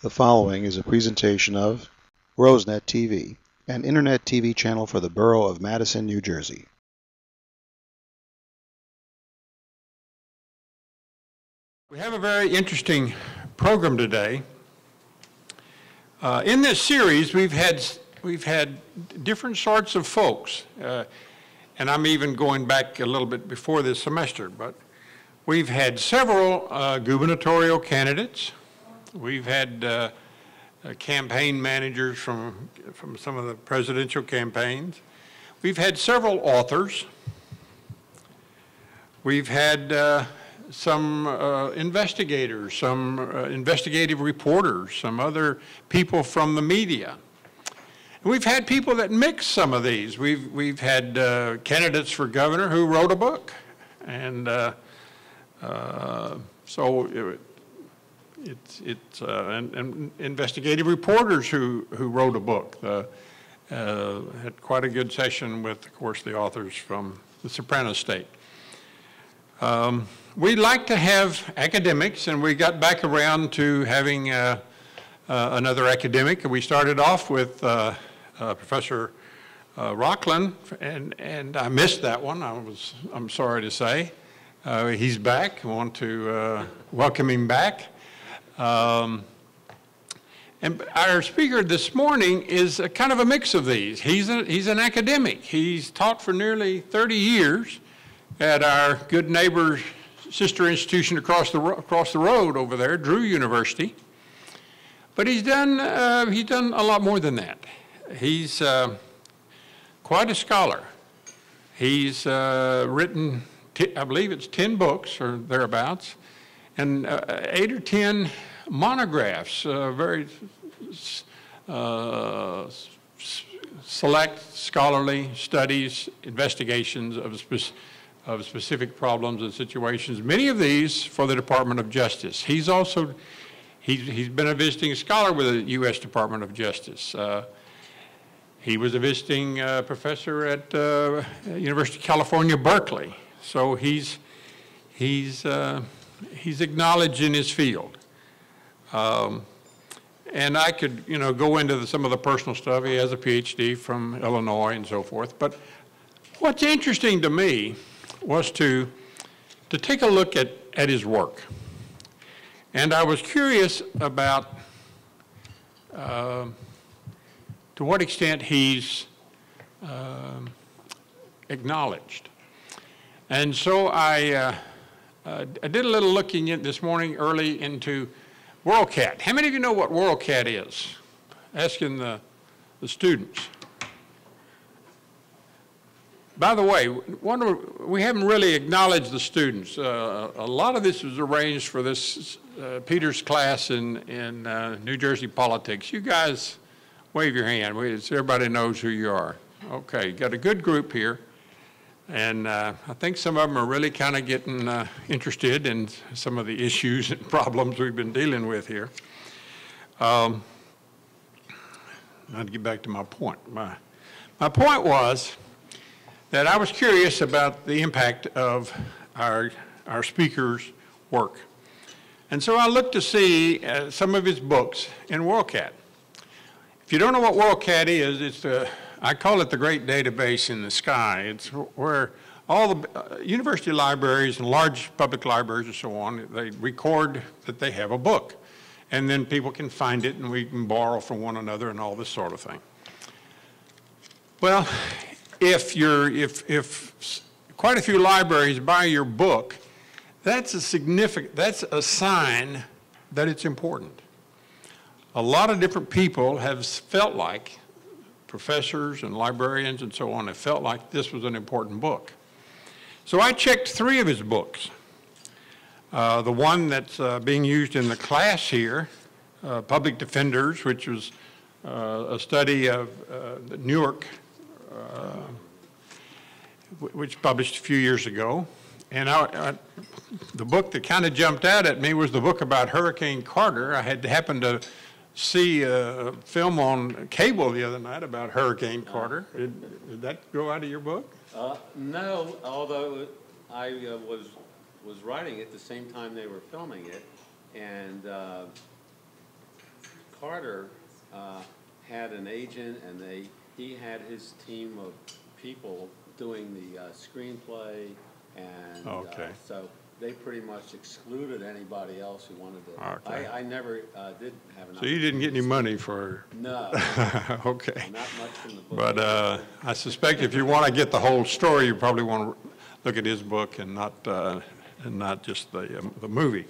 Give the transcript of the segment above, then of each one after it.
The following is a presentation of RoseNet TV, an internet TV channel for the borough of Madison, New Jersey. We have a very interesting program today. In this series, we've had different sorts of folks, and I'm even going back a little bit before this semester, but we've had several gubernatorial candidates. We've had campaign managers from some of the presidential campaigns. We've had several authors. We've had some investigators, some investigative reporters, some other people from the media. And we've had people that mix some of these. We've had candidates for governor who wrote a book, and and investigative reporters who wrote a book. Had quite a good session with, of course, the authors from the Soprano State. We like to have academics, and we got back around to having another academic. We started off with Professor Rockland, and I missed that one. I'm sorry to say. He's back. I want to welcome him back. And our speaker this morning is a kind of a mix of these. He's an academic. He's taught for nearly 30 years at our good neighbor sister institution across the road over there, Drew University. But he's done a lot more than that. He's quite a scholar. He's written, I believe it's 10 books or thereabouts, and 8 or 10 monographs, very select scholarly studies, investigations of specific problems and situations, many of these for the Department of Justice. He's been a visiting scholar with the U.S. Department of Justice. He was a visiting professor at University of California, Berkeley. So he's acknowledged in his field. And I could, go into some of the personal stuff. He has a PhD from Illinois and so forth. But what's interesting to me was to take a look at his work. And I was curious about to what extent he's acknowledged. And so I did a little looking this morning early into WorldCat. How many of you know what WorldCat is? Asking the students. By the way, we haven't really acknowledged the students. A lot of this was arranged for this Peter's class in New Jersey politics. You guys wave your hand so everybody knows who you are. Okay, got a good group here. And I think some of them are really kind of getting interested in some of the issues and problems we've been dealing with here. Now to get back to my point. My point was that I was curious about the impact of our speaker's work. And so I looked to see some of his books in WorldCat. If you don't know what WorldCat is, I call it the great database in the sky. It's where all the university libraries and large public libraries and so on, they record that they have a book. And then people can find it and we can borrow from one another and all this sort of thing. Well, if quite a few libraries buy your book, that's a sign that it's important. A lot of different people have felt like, professors and librarians and so on, have felt like this was an important book. So I checked 3 of his books. The one that's being used in the class here, Public Defenders, which was a study of Newark, which published a few years ago. And the book that kind of jumped out at me was the book about Hurricane Carter. I had happened to see a film on cable the other night about Hurricane Carter. Did that go out of your book? No, although I was writing it the same time they were filming it, and Carter had an agent, and he had his team of people doing the screenplay, and Okay. so they pretty much excluded anybody else who wanted to. Okay. I never did have an. So you didn't get any money for? No. Okay. Not much from the book. But I suspect if you want to get the whole story, you probably want to look at his book and not just the movie.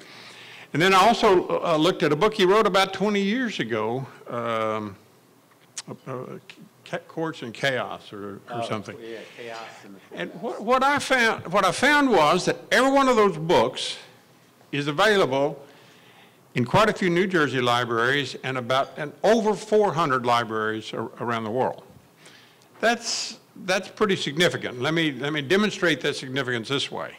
And then I also looked at a book he wrote about 20 years ago, Courts and Chaos or something. Yeah, Chaos in the And what I found was that every one of those books is available in quite a few New Jersey libraries and over 400 libraries around the world. That's pretty significant. Let me demonstrate that significance this way.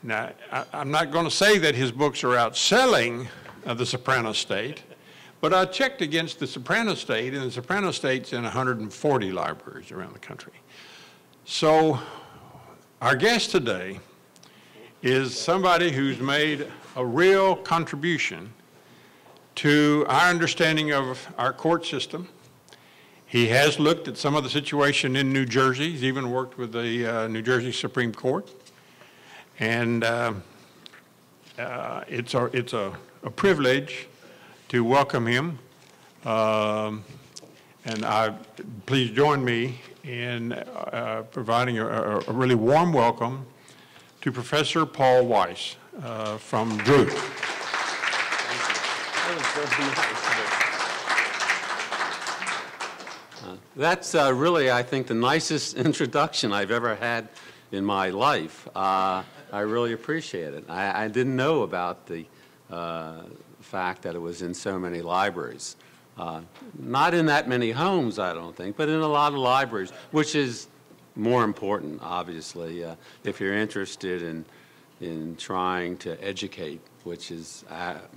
Now, I'm not going to say that his books are outselling The Soprano State, but I checked against The Soprano State, and The Soprano State's in 140 libraries around the country. So our guest today is somebody who's made a real contribution to our understanding of our court system. He has looked at some of the situation in New Jersey. He's even worked with the New Jersey Supreme Court. And it's a privilege to welcome him. And please join me in providing a really warm welcome to Professor Paul Wice from Drew. That's really, I think, the nicest introduction I've ever had in my life. I really appreciate it. I didn't know about the fact that it was in so many libraries. Not in that many homes, I don't think, but in a lot of libraries, which is more important, obviously, if you're interested in trying to educate, which is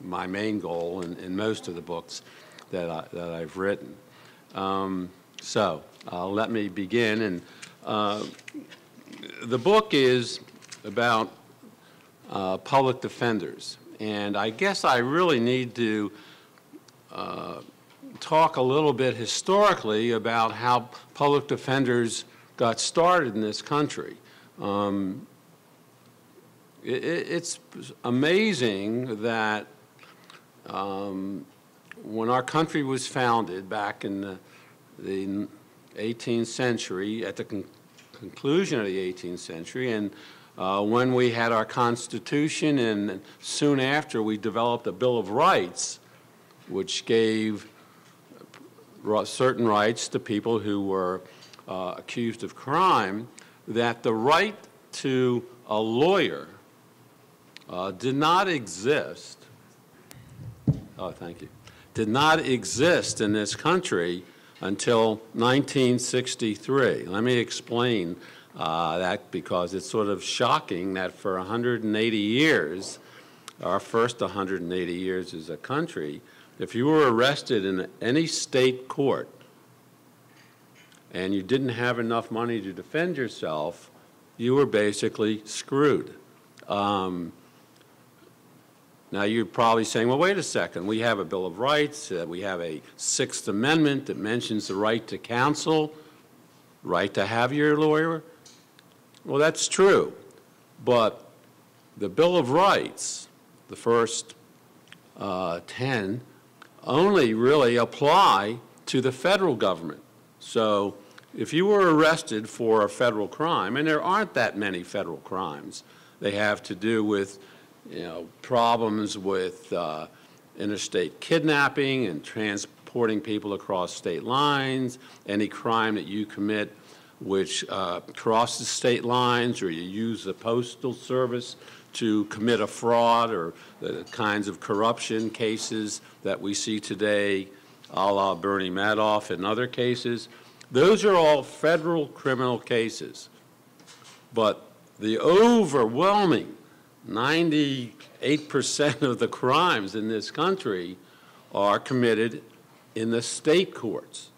my main goal in most of the books that I've written. So let me begin. And the book is about public defenders. And I guess I really need to talk a little bit historically about how public defenders got started in this country. It's amazing that when our country was founded back in the 18th century, at the conclusion of the 18th century, and when we had our Constitution, and soon after we developed a Bill of Rights, which gave certain rights to people who were accused of crime, that the right to a lawyer did not exist. Oh, thank you. Did not exist in this country until 1963. Let me explain that, because it's sort of shocking that for 180 years, our first 180 years as a country, if you were arrested in any state court and you didn't have enough money to defend yourself, you were basically screwed. Now you're probably saying, well, wait a second, we have a Bill of Rights, we have a Sixth Amendment that mentions the right to counsel, right to have your lawyer. Well, that's true, but the Bill of Rights, the first 10, only really apply to the federal government. So if you were arrested for a federal crime, and there aren't that many federal crimes, they have to do with problems with interstate kidnapping and transporting people across state lines, any crime that you commit which crosses state lines, or you use the postal service to commit a fraud, or the kinds of corruption cases that we see today, a la Bernie Madoff and other cases. Those are all federal criminal cases. But the overwhelming 98% of the crimes in this country are committed in the state courts.